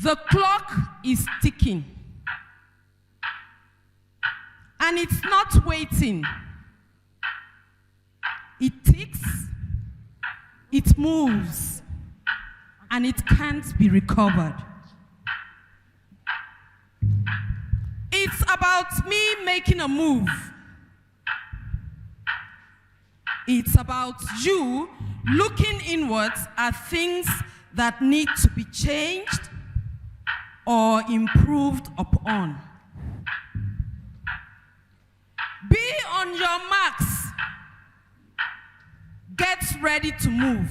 The clock is ticking. And it's not waiting. It ticks, it moves, and it can't be recovered. It's about me making a move. It's about you looking inwards at things that need to be changed or improved upon. Be on your marks. Get ready to move.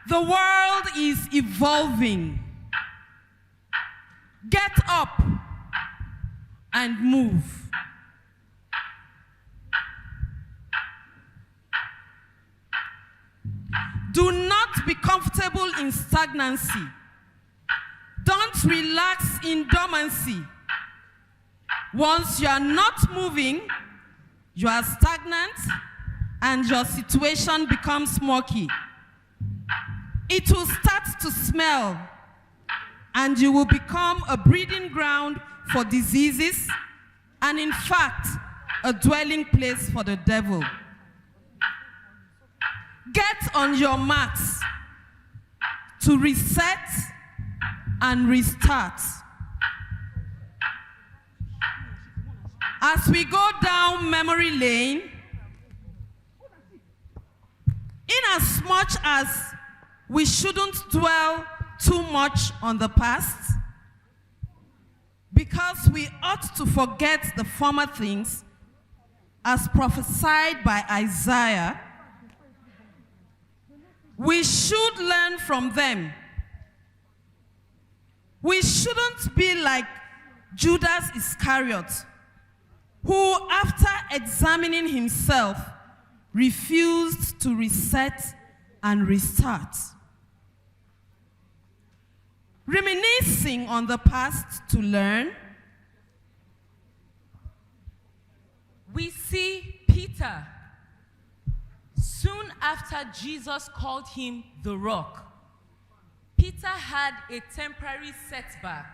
The world is evolving. Get up and move. Do not be comfortable in stagnancy. Don't relax in dormancy. Once you are not moving, you are stagnant and your situation becomes murky. It will start to smell and you will become a breeding ground for diseases and, in fact, a dwelling place for the devil. Get on your marks to reset and restart. As we go down memory lane, in as much as we shouldn't dwell too much on the past, because we ought to forget the former things as prophesied by Isaiah, we should learn from them. We shouldn't be like Judas Iscariot, who, after examining himself, refused to reset and restart. Reminiscing on the past to learn, we see Peter. Soon after Jesus called him the Rock, Peter had a temporary setback.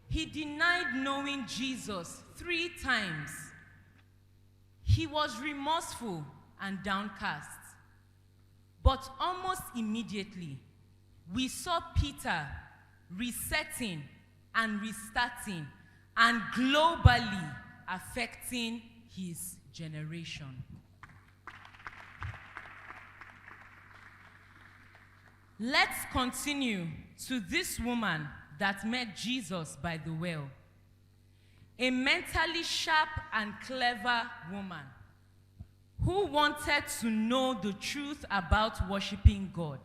He denied knowing Jesus 3 times. He was remorseful and downcast. But almost immediately, we saw Peter resetting and restarting and globally affecting his generation. Let's continue to this woman that met Jesus by the well. A mentally sharp and clever woman who wanted to know the truth about worshiping God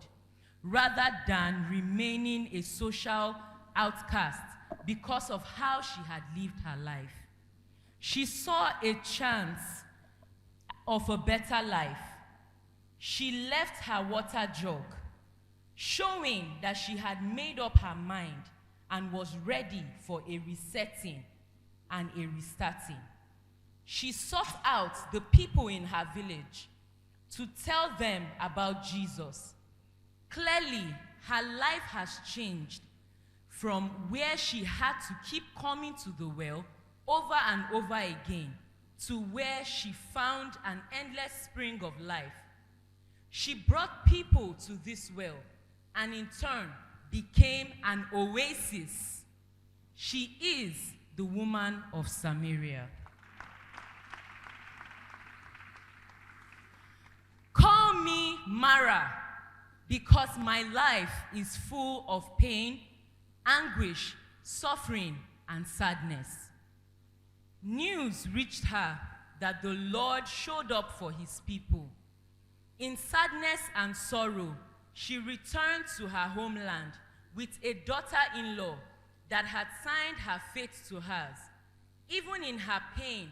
rather than remaining a social outcast because of how she had lived her life. She saw a chance of a better life. She left her water jug, showing that she had made up her mind and was ready for a resetting and a restarting. She sought out the people in her village to tell them about Jesus. Clearly, her life has changed from where she had to keep coming to the well over and over again to where she found an endless spring of life. She brought people to this well and in turn became an oasis. She is the woman of Samaria. Call me Mara, because my life is full of pain, anguish, suffering, and sadness. News reached her that the Lord showed up for his people. In sadness and sorrow, she returned to her homeland with a daughter-in-law that had signed her fate to hers. Even in her pain,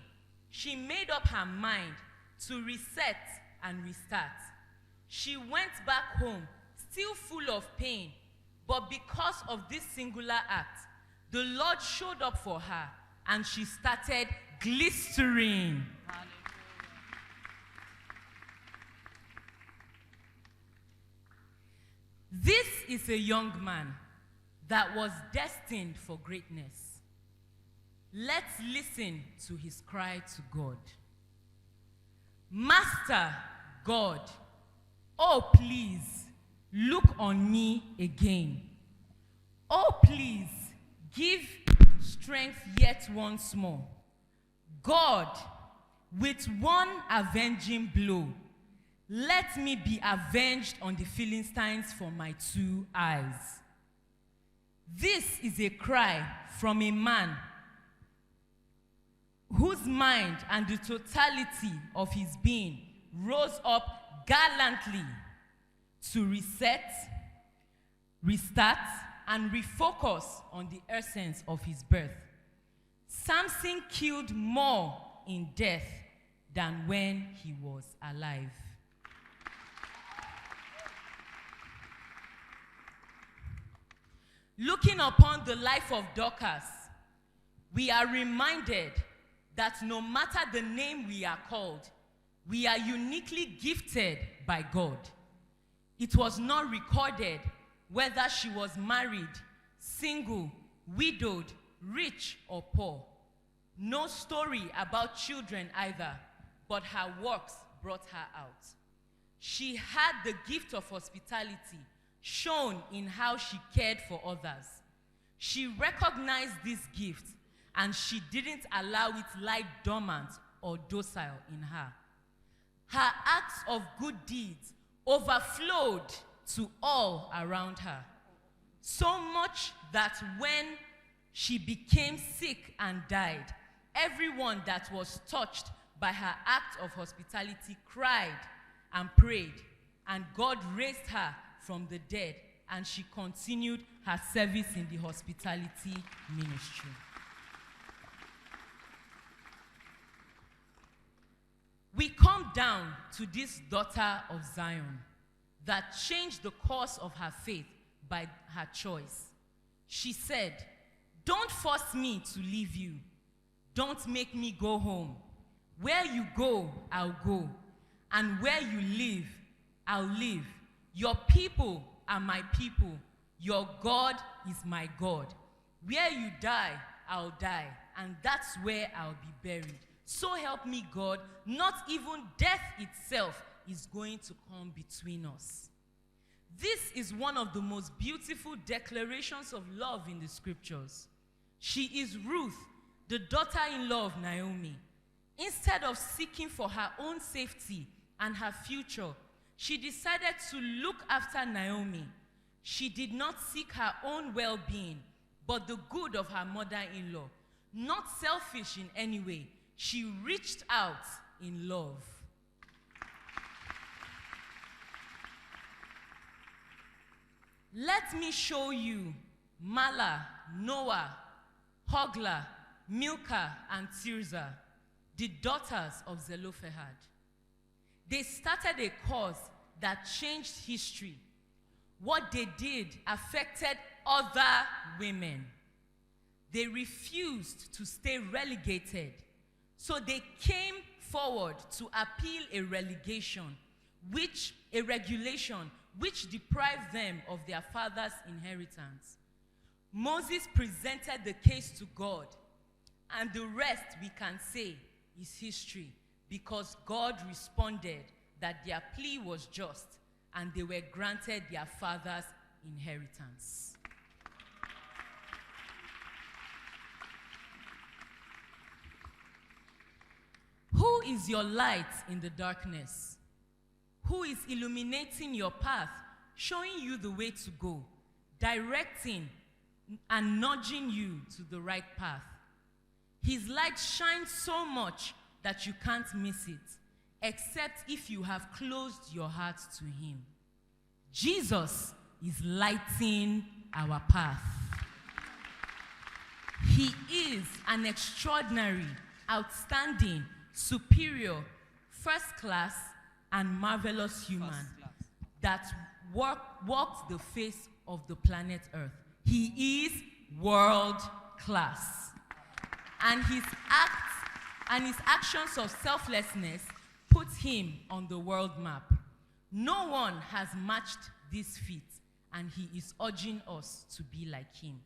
she made up her mind to reset and restart. She went back home, still full of pain, but because of this singular act, the Lord showed up for her and she started glistering. This is a young man that was destined for greatness. Let's listen to his cry to God. Master God, oh please, look on me again. Oh please, give strength yet once more. God, with one avenging blow, let me be avenged on the Philistines for my 2 eyes. This is a cry from a man whose mind and the totality of his being rose up gallantly to reset, restart, and refocus on the essence of his birth. Samson killed more in death than when he was alive. Looking upon the life of Dorcas, we are reminded that no matter the name we are called, we are uniquely gifted by God. It was not recorded whether she was married, single, widowed, rich, or poor. No story about children either, but her works brought her out. She had the gift of hospitality shown in how she cared for others. She recognized this gift, and she didn't allow it lie dormant or docile in her. Her acts of good deeds overflowed to all around her, so much that when she became sick and died, everyone that was touched by her act of hospitality cried and prayed, and God raised her from the dead, and she continued her service in the hospitality ministry. We come down to this daughter of Zion that changed the course of her faith by her choice. She said, "Don't force me to leave you. Don't make me go home. Where you go, I'll go. And where you live, I'll live. Your people are my people. Your God is my God. Where you die, I'll die. And that's where I'll be buried. So help me God, not even death itself is going to come between us." This is one of the most beautiful declarations of love in the scriptures. She is Ruth, the daughter-in-law of Naomi. Instead of seeking for her own safety and her future, she decided to look after Naomi. She did not seek her own well-being, but the good of her mother-in-law. Not selfish in any way, she reached out in love. Let me show you Mala, Noah, Hogla, Milcah, and Tirzah, the daughters of Zelophehad. They started a cause that changed history. What they did affected other women. They refused to stay relegated, so they came forward to appeal a regulation which deprived them of their father's inheritance. Moses presented the case to God, and the rest, we can say, is history, because God responded that their plea was just and they were granted their father's inheritance. Who is your light in the darkness? Who is illuminating your path, showing you the way to go, directing and nudging you to the right path? His light shines so much that you can't miss it, except if you have closed your heart to him. Jesus is lighting our path. He is an extraordinary, outstanding, superior, first class, and marvelous human that walked the face of the planet Earth. He is world class. And his actions of selflessness put him on the world map. No one has matched this feat, and he is urging us to be like him.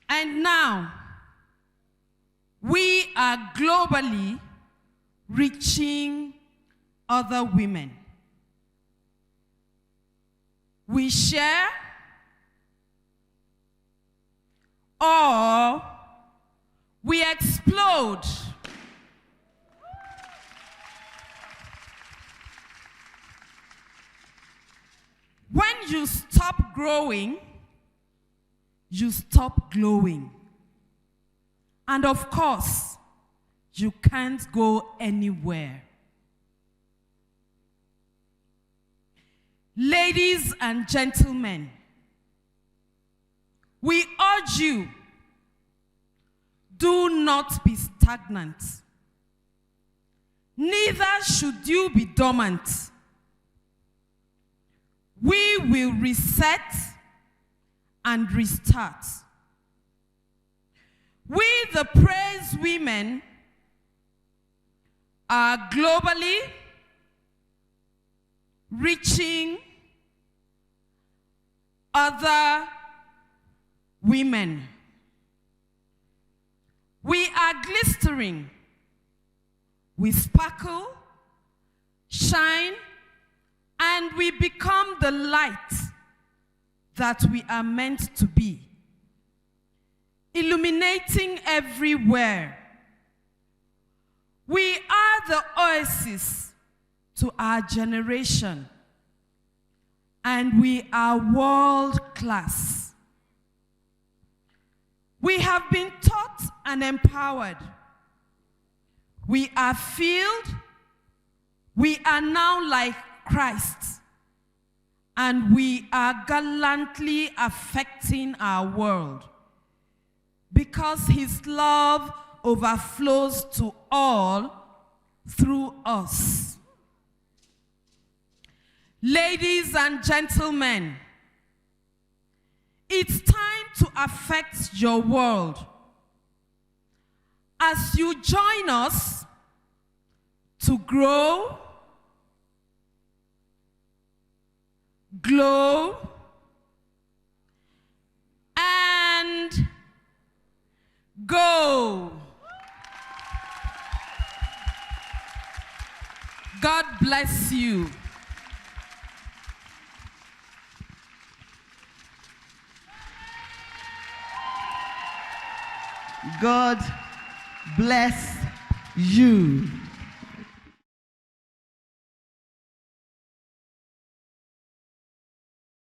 And now, we are globally reaching other women. We share or we explode. When you stop growing, you stop glowing. And of course, you can't go anywhere. Ladies and gentlemen, we urge you, do not be stagnant. Neither should you be dormant. We will reset and restart. We, the Praise Women, are globally reaching other women. We are glistering. We sparkle, shine, and we become the light that we are meant to be, illuminating everywhere. We are the oasis to our generation, and we are world class. We have been taught and empowered. We are filled. We are now like Christ, and we are gallantly affecting our world because his love overflows to all through us. Ladies and gentlemen, it's time to affect your world. As you join us to grow, glow, and go. God bless you. God bless you.